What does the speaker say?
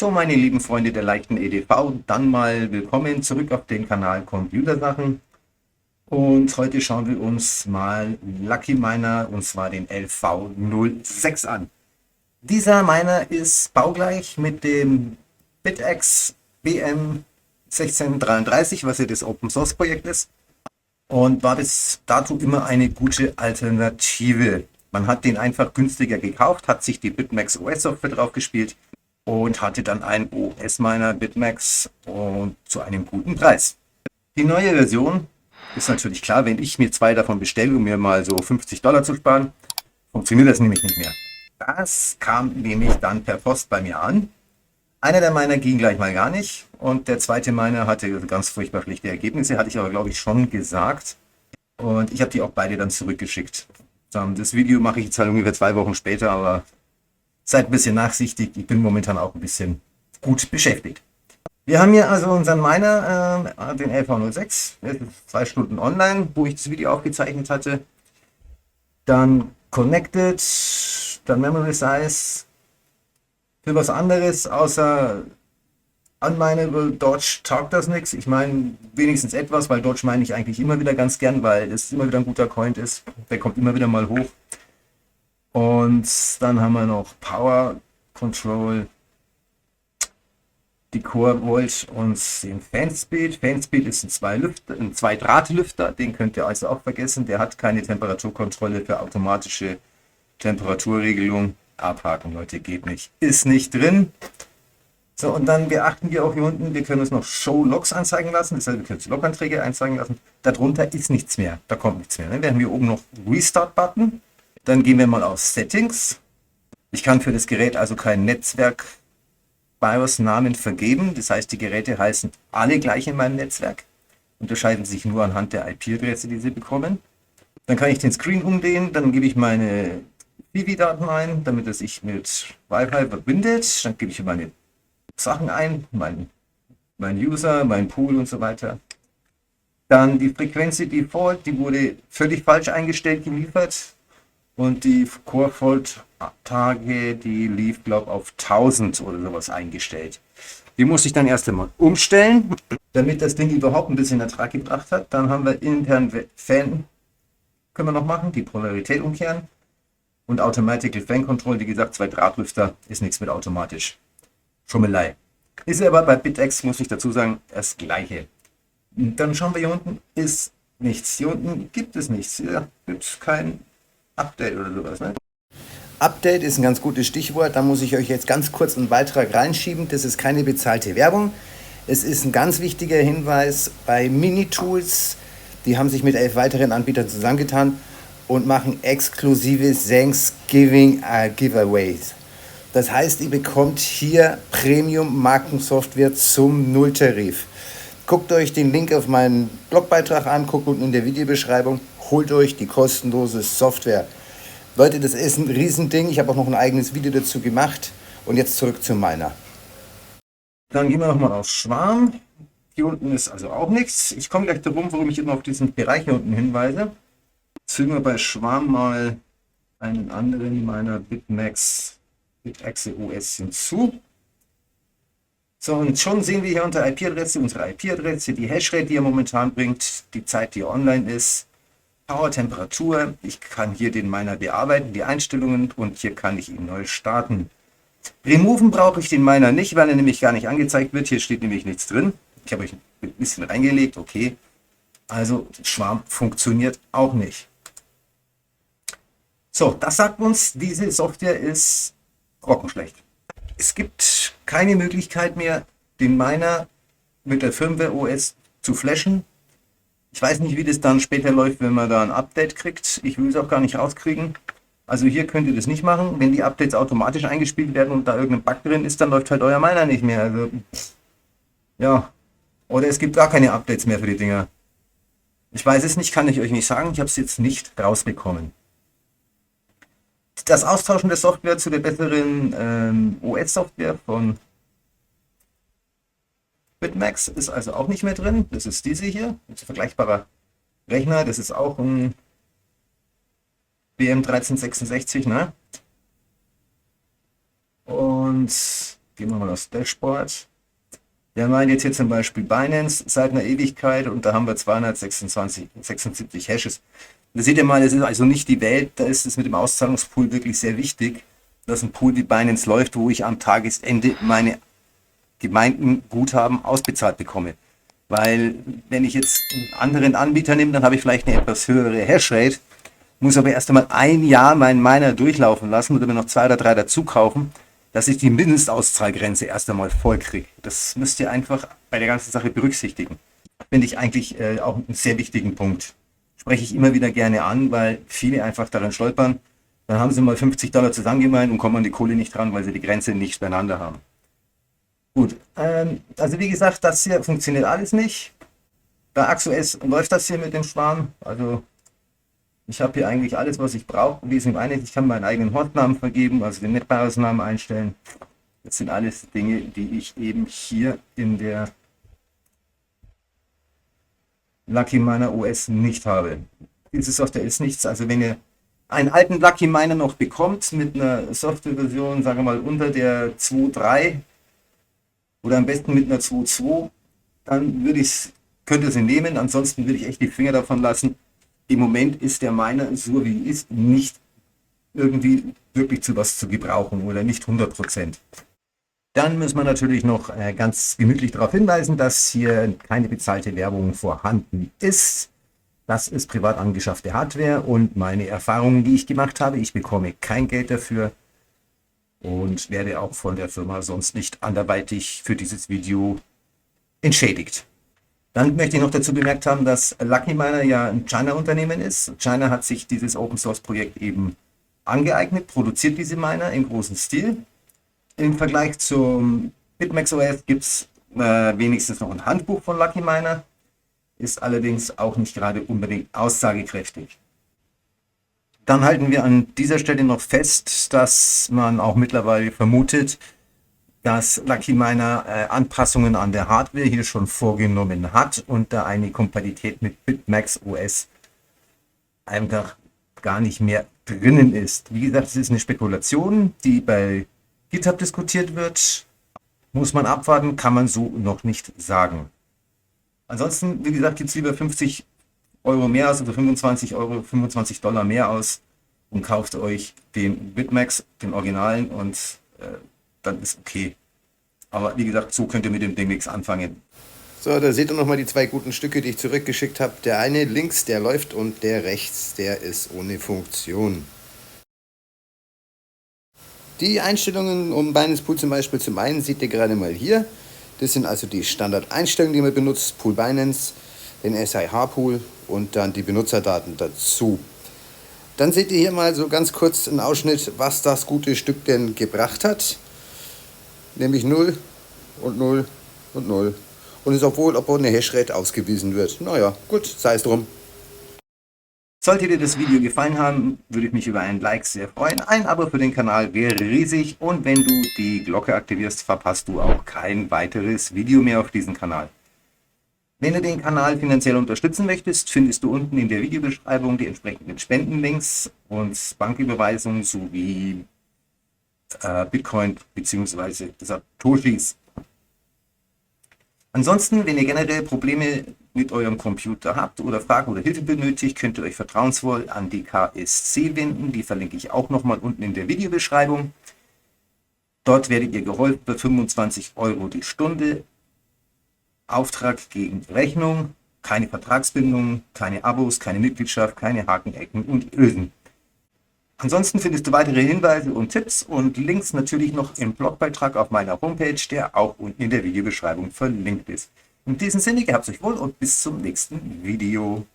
So, meine lieben Freunde der leichten EDV, dann mal willkommen zurück auf den Kanal Computersachen. Und heute schauen wir uns mal Lucky Miner, und zwar den LV06 an. Dieser Miner ist baugleich mit dem BitX BM1633, was ja das Open Source Projekt ist, und war bis dato immer eine gute Alternative. Man hat den einfach günstiger gekauft, hat sich die BitMax OS Software drauf gespielt und hatte dann einen OS-Miner BitMax und zu einem guten Preis. Die neue Version ist natürlich klar, wenn ich mir zwei davon bestelle, um mir mal so $50 zu sparen, funktioniert das nämlich nicht mehr. Das kam nämlich dann per Post bei mir an. Einer der Miner ging gleich mal gar nicht und der zweite Miner hatte ganz furchtbar schlechte Ergebnisse, hatte ich aber glaube ich schon gesagt. Und ich habe die auch beide dann zurückgeschickt. Das Video mache ich jetzt halt ungefähr 2 Wochen später, aber seid ein bisschen nachsichtig, ich bin momentan auch ein bisschen gut beschäftigt. Wir haben hier also unseren Miner, den LV06, der ist 2 Stunden online, wo ich das Video aufgezeichnet hatte. Dann Connected, dann Memory Size. Für was anderes außer Unmineable Dodge taugt das nichts. Ich meine wenigstens etwas, weil Dodge meine ich eigentlich immer wieder ganz gern, weil es immer wieder ein guter Coin ist. Der kommt immer wieder mal hoch. Und dann haben wir noch Power Control, die Core Volt und den Fanspeed. Fanspeed ist ein Zwei-Draht-Lüfter, den könnt ihr also auch vergessen. Der hat keine Temperaturkontrolle für automatische Temperaturregelung. Abhaken, Leute, geht nicht. Ist nicht drin. So, und dann beachten wir auch hier unten, wir können uns noch Show Logs anzeigen lassen. Das heißt, wir können uns Loganträge anzeigen lassen. Darunter ist nichts mehr. Da kommt nichts mehr. Dann haben wir oben noch Restart-Button. Dann gehen wir mal auf Settings. Ich kann für das Gerät also kein Netzwerk BIOS-Namen vergeben. Das heißt, die Geräte heißen alle gleich in meinem Netzwerk, unterscheiden sich nur anhand der IP-Adresse, die sie bekommen. Dann kann ich den Screen umdrehen, dann gebe ich meine Vivi-Daten ein, damit er sich mit Wi-Fi verbindet. Dann gebe ich meine Sachen ein, mein User, mein Pool und so weiter. Dann die Frequency Default, die wurde völlig falsch eingestellt geliefert. Und die Core-Fault-Tage, die lief, glaube ich, auf 1000 oder sowas eingestellt. Die muss ich dann erst einmal umstellen, damit das Ding überhaupt ein bisschen Ertrag gebracht hat. Dann haben wir intern Fan, können wir noch machen, die Polarität umkehren. Und Automatical Fan Control, wie gesagt, zwei Drahtlüfter, ist nichts mit automatisch. Schummelei. Ist aber bei BitX, muss ich dazu sagen, das gleiche. Und dann schauen wir hier unten, ist nichts. Hier unten gibt es nichts. Hier gibt kein Update oder sowas, ne? Update ist ein ganz gutes Stichwort. Da muss ich euch jetzt ganz kurz einen Beitrag reinschieben. Das ist keine bezahlte Werbung. Es ist ein ganz wichtiger Hinweis bei Minitools. Die haben sich mit 11 weiteren Anbietern zusammengetan und machen exklusive Thanksgiving Giveaways. Das heißt, ihr bekommt hier Premium-Markensoftware zum Nulltarif. Guckt euch den Link auf meinen Blogbeitrag an, guckt unten in der Videobeschreibung, holt euch die kostenlose Software. Leute, das ist ein Riesending. Ich habe auch noch ein eigenes Video dazu gemacht. Und jetzt zurück zu meiner. Dann gehen wir nochmal auf Schwarm. Hier unten ist also auch nichts. Ich komme gleich darum, warum ich immer auf diesen Bereich hier unten hinweise. Fügen wir bei Schwarm mal einen anderen meiner BitMax BitX OS hinzu. So, und schon sehen wir hier unter IP-Adresse unsere IP-Adresse, die Hashrate, die er momentan bringt, die Zeit, die er online ist, Power, Temperatur. Ich kann hier den Miner bearbeiten, die Einstellungen, und hier kann ich ihn neu starten. Removen brauche ich den Miner nicht, weil er nämlich gar nicht angezeigt wird. Hier steht nämlich nichts drin. Ich habe euch ein bisschen reingelegt, okay. Also Schwarm funktioniert auch nicht. So, das sagt uns, diese Software ist grottenschlecht. Es gibt keine Möglichkeit mehr, den Miner mit der Firmware OS zu flashen. Ich weiß nicht, wie das dann später läuft, wenn man da ein Update kriegt. Ich will es auch gar nicht rauskriegen. Also hier könnt ihr das nicht machen. Wenn die Updates automatisch eingespielt werden und da irgendein Bug drin ist, dann läuft halt euer Miner nicht mehr. Also, ja. Oder es gibt gar keine Updates mehr für die Dinger. Ich weiß es nicht, kann ich euch nicht sagen. Ich habe es jetzt nicht rausbekommen. Das Austauschen der Software zu der besseren OS-Software von BitMax ist also auch nicht mehr drin. Das ist diese hier. Das ist ein vergleichbarer Rechner. Das ist auch ein BM1366, ne? Und Gehen wir mal aufs Dashboard. Der meint jetzt hier zum Beispiel Binance seit einer Ewigkeit und da haben wir 276 Hashes. Da seht ihr mal, das ist also nicht die Welt, da ist es mit dem Auszahlungspool wirklich sehr wichtig, dass ein Pool wie Binance läuft, wo ich am Tagesende meine gemeinten Guthaben ausbezahlt bekomme. Weil wenn ich jetzt einen anderen Anbieter nehme, dann habe ich vielleicht eine etwas höhere Hashrate, muss aber erst einmal ein Jahr meinen Miner durchlaufen lassen oder mir noch 2 oder 3 dazu kaufen, dass ich die Mindestauszahlgrenze erst einmal voll kriege. Das müsst ihr einfach bei der ganzen Sache berücksichtigen. Finde ich eigentlich auch einen sehr wichtigen Punkt. Spreche ich immer wieder gerne an, weil viele einfach daran stolpern. Dann haben sie mal $50 zusammengemeint und kommen an die Kohle nicht dran, weil sie die Grenze nicht beieinander haben. Gut, also wie gesagt, das hier funktioniert alles nicht. Bei AxoS läuft das hier mit dem Schwarm. Also ich habe hier eigentlich alles, was ich brauche. Wie es im einen, ich kann meinen eigenen Hortnamen vergeben, also den Netbuyers-Namen einstellen. Das sind alles Dinge, die ich eben hier in der Lucky Miner OS nicht habe. Dieses Software ist nichts. Also wenn ihr einen alten Lucky Miner noch bekommt mit einer Softwareversion, sagen wir mal unter der 2.3 oder am besten mit einer 2.2, dann könnt ihr sie nehmen. Ansonsten würde ich echt die Finger davon lassen. Im Moment ist der Miner, so wie er ist, nicht irgendwie wirklich zu was zu gebrauchen oder nicht 100%. Dann müssen wir natürlich noch ganz gemütlich darauf hinweisen, dass hier keine bezahlte Werbung vorhanden ist. Das ist privat angeschaffte Hardware und meine Erfahrungen, die ich gemacht habe. Ich bekomme kein Geld dafür und werde auch von der Firma sonst nicht anderweitig für dieses Video entschädigt. Dann möchte ich noch dazu bemerkt haben, dass Lucky Miner ja ein China-Unternehmen ist. China hat sich dieses Open-Source-Projekt eben angeeignet, produziert diese Miner im großen Stil. Im Vergleich zum BitMax OS gibt es wenigstens noch ein Handbuch von Lucky Miner, ist allerdings auch nicht gerade unbedingt aussagekräftig. Dann halten wir an dieser Stelle noch fest, dass man auch mittlerweile vermutet, dass Lucky Miner Anpassungen an der Hardware hier schon vorgenommen hat und da eine Kompatibilität mit BitMax OS einfach gar nicht mehr drinnen ist. Wie gesagt, es ist eine Spekulation, die bei GitHub diskutiert wird. Muss man abwarten, kann man so noch nicht sagen. Ansonsten, wie gesagt, gibt es lieber 50 Euro mehr aus oder 25 $, mehr aus und kauft euch den BitMax, den Originalen und dann ist okay. Aber wie gesagt, so könnt ihr mit dem Ding nichts anfangen. So, da seht ihr nochmal die 2 guten Stücke, die ich zurückgeschickt habe. Der eine links, der läuft und der rechts, der ist ohne Funktion. Die Einstellungen um Binance Pool zum Beispiel zum einen seht ihr gerade mal hier. Das sind also die Standard-Einstellungen, die man benutzt. Pool Binance, den SIH-Pool und dann die Benutzerdaten dazu. Dann seht ihr hier mal so ganz kurz einen Ausschnitt, was das gute Stück denn gebracht hat. Nämlich 0 und 0 und 0. Und es obwohl eine Hashrate ausgewiesen wird. Naja, gut, sei es drum. Sollte dir das Video gefallen haben, würde ich mich über ein Like sehr freuen. Ein Abo für den Kanal wäre riesig und wenn du die Glocke aktivierst, verpasst du auch kein weiteres Video mehr auf diesem Kanal. Wenn du den Kanal finanziell unterstützen möchtest, findest du unten in der Videobeschreibung die entsprechenden Spendenlinks und Banküberweisungen sowie Bitcoin bzw. Satoshis. Ansonsten, wenn ihr generell Probleme mit eurem Computer habt oder Fragen oder Hilfe benötigt, könnt ihr euch vertrauensvoll an die KSC wenden. Die verlinke ich auch nochmal unten in der Videobeschreibung. Dort werdet ihr geholfen bei 25 Euro die Stunde. Auftrag gegen Rechnung, keine Vertragsbindung, keine Abos, keine Mitgliedschaft, keine Hakenecken und Ösen. Ansonsten findest du weitere Hinweise und Tipps und Links natürlich noch im Blogbeitrag auf meiner Homepage, der auch unten in der Videobeschreibung verlinkt ist. In diesem Sinne, gehabt euch wohl und bis zum nächsten Video.